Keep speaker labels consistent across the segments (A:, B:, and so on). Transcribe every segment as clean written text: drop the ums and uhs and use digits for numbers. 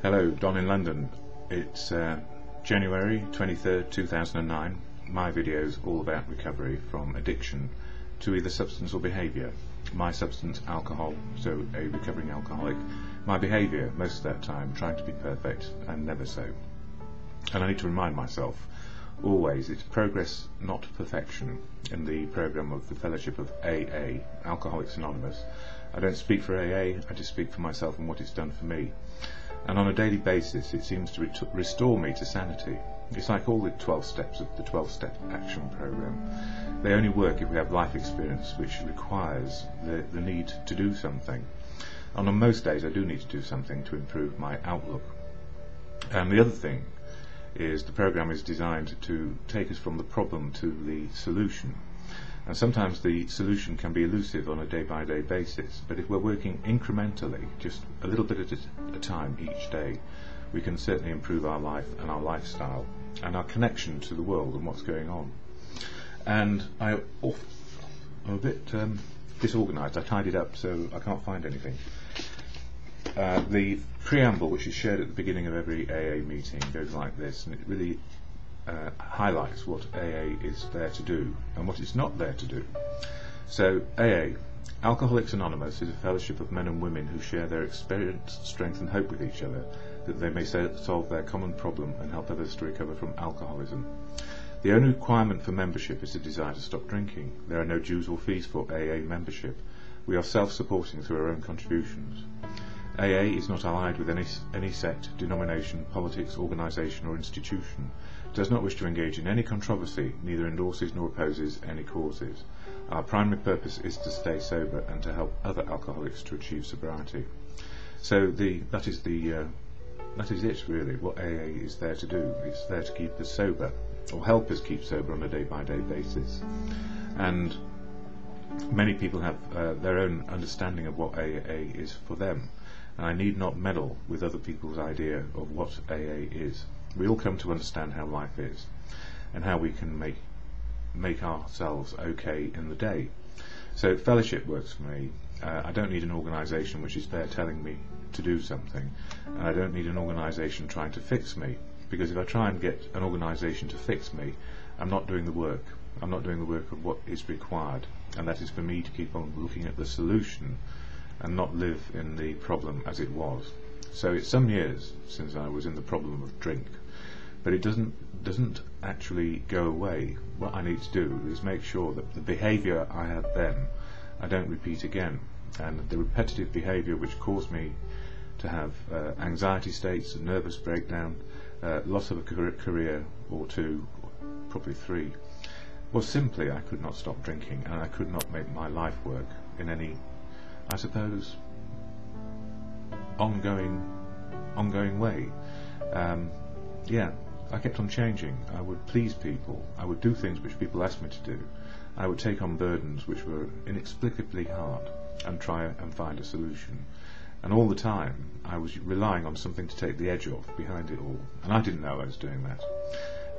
A: Hello, Don in London. It's January 23rd, 2009. My video is all about recovery from addiction to either substance or behaviour. My substance, alcohol, so a recovering alcoholic. My behaviour, most of that time, trying to be perfect and never so. And I need to remind myself, always, it's progress, not perfection, in the programme of the Fellowship of AA, Alcoholics Anonymous. I don't speak for AA, I just speak for myself and what it's done for me. And on a daily basis it seems to restore me to sanity. It's like all the 12 steps of the 12-step action programme. They only work if we have life experience which requires the need to do something. And on most days I do need to do something to improve my outlook. And the other thing is the programme is designed to take us from the problem to the solution. And sometimes the solution can be elusive on a day-by-day basis, but if we're working incrementally, just a little bit at a time each day, we can certainly improve our life and our lifestyle and our connection to the world and what's going on. And I'm a bit disorganised. I tidied up so I can't find anything. The preamble, which is shared at the beginning of every AA meeting, goes like this, and it really highlights what AA is there to do and what it's not there to do. So AA, Alcoholics Anonymous, is a fellowship of men and women who share their experience, strength and hope with each other, that they may solve their common problem and help others to recover from alcoholism. The only requirement for membership is a desire to stop drinking. There are no dues or fees for AA membership. We are self-supporting through our own contributions. AA is not allied with any sect, denomination, politics, organisation or institution, does not wish to engage in any controversy, neither endorses nor opposes any causes. Our primary purpose is to stay sober and to help other alcoholics to achieve sobriety. So that is it really, what AA is there to do. It's there to keep us sober, or help us keep sober on a day-by-day basis. And many people have their own understanding of what AA is for them. And I need not meddle with other people's idea of what AA is. We all come to understand how life is and how we can make ourselves okay in the day. So fellowship works for me. I don't need an organisation which is there telling me to do something, and I don't need an organisation trying to fix me, because if I try and get an organisation to fix me, I'm not doing the work. I'm not doing the work of what is required, and that is for me to keep on looking at the solution and not live in the problem as it was. So it's some years since I was in the problem of drink, but it doesn't actually go away. What I need to do is make sure that the behaviour I had then I don't repeat again, and the repetitive behaviour which caused me to have anxiety states, a nervous breakdown, loss of a career or two, probably three, was simply I could not stop drinking, and I could not make my life work in any, I suppose, ongoing way. I kept on changing. I would please people. I would do things which people asked me to do. I would take on burdens which were inexplicably hard and try and find a solution. And all the time I was relying on something to take the edge off behind it all. And I didn't know I was doing that.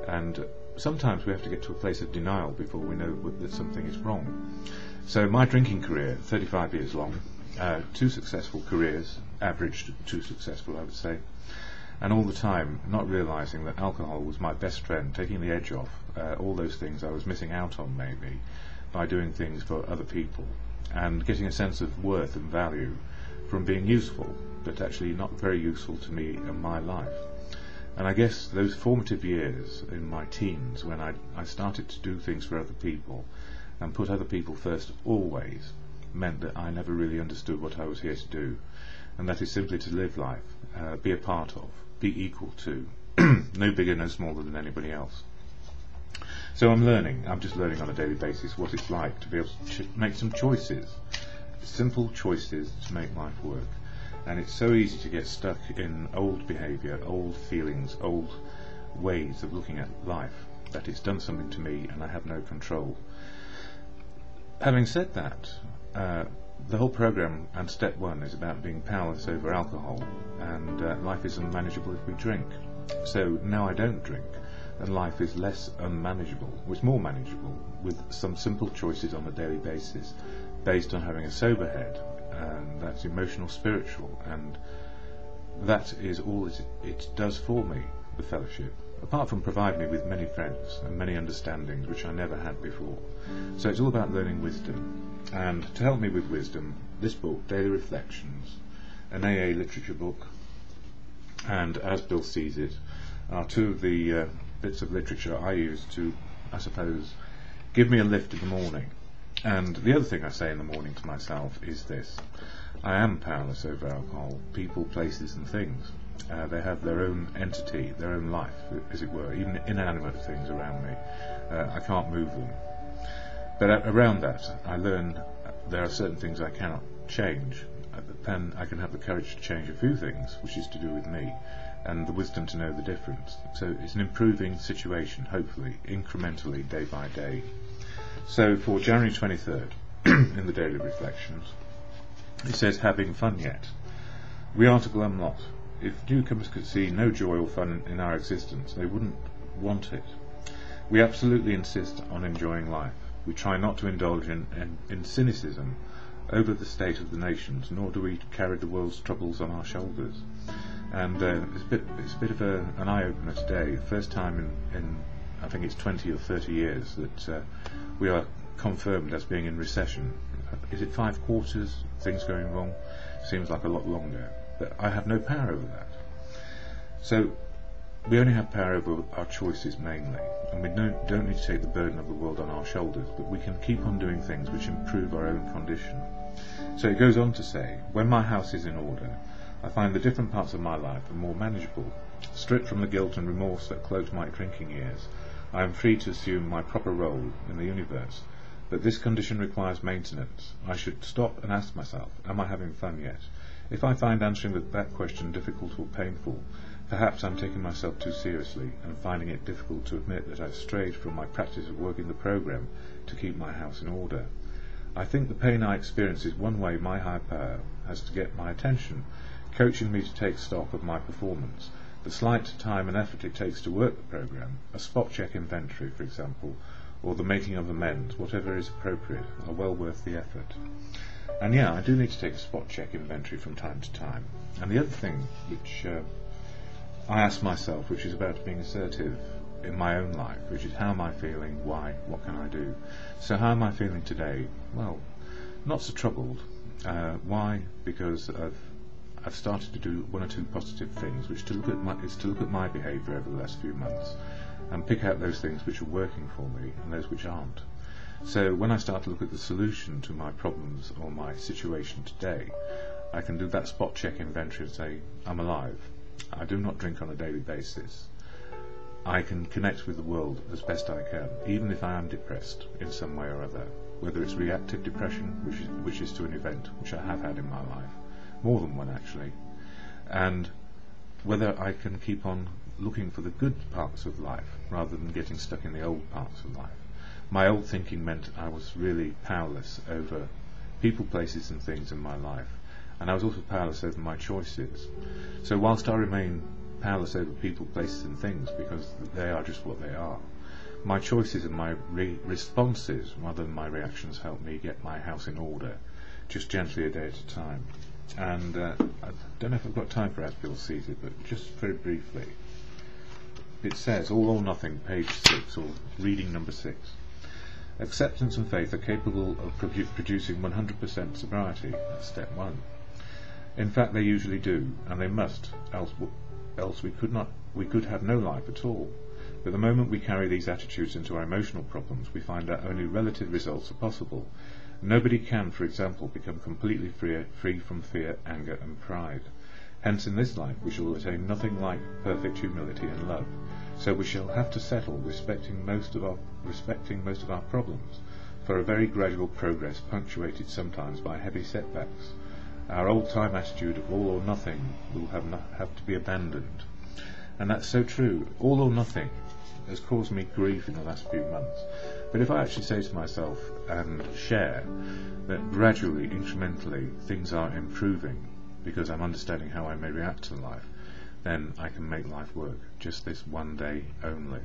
A: And sometimes we have to get to a place of denial before we know that something is wrong. So my drinking career, 35 years long, 2 successful careers, averaged 2 successful I would say, and all the time not realising that alcohol was my best friend, taking the edge off all those things I was missing out on maybe by doing things for other people, and getting a sense of worth and value from being useful but actually not very useful to me and my life. And I guess those formative years in my teens, when I started to do things for other people and put other people first always, meant that I never really understood what I was here to do, and that is simply to live life, be a part of, be equal to, no bigger, no smaller than anybody else. So I'm just learning on a daily basis what it's like to be able to make some choices, simple choices to make life work. And it's so easy to get stuck in old behaviour, old feelings, old ways of looking at life, that it's done something to me and I have no control. Having said that, the whole programme and step 1 is about being powerless over alcohol, and life is unmanageable if we drink. So now I don't drink, and life is less unmanageable, it's more manageable, with some simple choices on a daily basis, based on having a sober head, and that's emotional, spiritual, and that is all it does for me, the fellowship, apart from providing me with many friends and many understandings which I never had before. So it's all about learning wisdom, and to help me with wisdom, this book, Daily Reflections, an AA literature book, and As Bill Sees It, are two of the bits of literature I use to, I suppose, give me a lift in the morning. And the other thing I say in the morning to myself is this: I am powerless over alcohol, people, places and things. They have their own entity, their own life, as it were, even inanimate things around me. I can't move them. But around that, I learn there are certain things I cannot change. Then I can have the courage to change a few things, which is to do with me, and the wisdom to know the difference. So it's an improving situation, hopefully, incrementally, day by day. So for January 23rd, in the Daily Reflections, it says, having fun yet? We are a glum lot. If newcomers could see no joy or fun in our existence, they wouldn't want it. We absolutely insist on enjoying life. We try not to indulge in cynicism over the state of the nations, nor do we carry the world's troubles on our shoulders. And it's a bit of an eye-opener today. The first time in I think it's 20 or 30 years that we are confirmed as being in recession. Is it 5 quarters, things going wrong? Seems like a lot longer. But I have no power over that. So we only have power over our choices mainly, and we don't need to take the burden of the world on our shoulders, but we can keep on doing things which improve our own condition. So it goes on to say, when my house is in order, I find the different parts of my life are more manageable. Stripped from the guilt and remorse that cloaked my drinking years, I am free to assume my proper role in the universe. But this condition requires maintenance. I should stop and ask myself, am I having fun yet? If I find answering that question difficult or painful, perhaps I'm taking myself too seriously and finding it difficult to admit that I've strayed from my practice of working the program to keep my house in order. I think the pain I experience is one way my higher power has to get my attention, coaching me to take stock of my performance, the slight time and effort it takes to work the program, a spot check inventory, for example, or the making of amends, whatever is appropriate, are well worth the effort. And yeah, I do need to take a spot check inventory from time to time. And the other thing which I ask myself, which is about being assertive in my own life, which is how am I feeling, why, what can I do? So how am I feeling today? Well, not so troubled. Why? Because I've started to do 1 or 2 positive things, which is to look at my behaviour over the last few months and pick out those things which are working for me and those which aren't. So when I start to look at the solution to my problems or my situation today, I can do that spot check inventory and say, I'm alive. I do not drink on a daily basis. I can connect with the world as best I can, even if I am depressed in some way or other, whether it's reactive depression, which is to an event, which I have had in my life, more than one actually, and whether I can keep on looking for the good parts of life rather than getting stuck in the old parts of life. My old thinking meant I was really powerless over people, places and things in my life, and I was also powerless over my choices. So whilst I remain powerless over people, places and things because they are just what they are, my choices and my responses rather than my reactions help me get my house in order, just gently a day at a time. And I don't know if I've got time for As Bill Sees It, but just very briefly, it says, all or nothing, page 6, or reading number 6. Acceptance and faith are capable of producing 100% sobriety. That's step 1. In fact, they usually do, and they must, else we could have no life at all. But the moment we carry these attitudes into our emotional problems, we find that only relative results are possible. Nobody can, for example, become completely free from fear, anger and pride. Hence in this life we shall attain nothing like perfect humility and love. So we shall have to settle, respecting most of our problems, for a very gradual progress punctuated sometimes by heavy setbacks. Our old-time attitude of all or nothing will have to be abandoned. And that's so true. All or nothing has caused me grief in the last few months. But if I actually say to myself and share that gradually, incrementally, things are improving because I'm understanding how I may react to life, then I can make life work, just this one day only.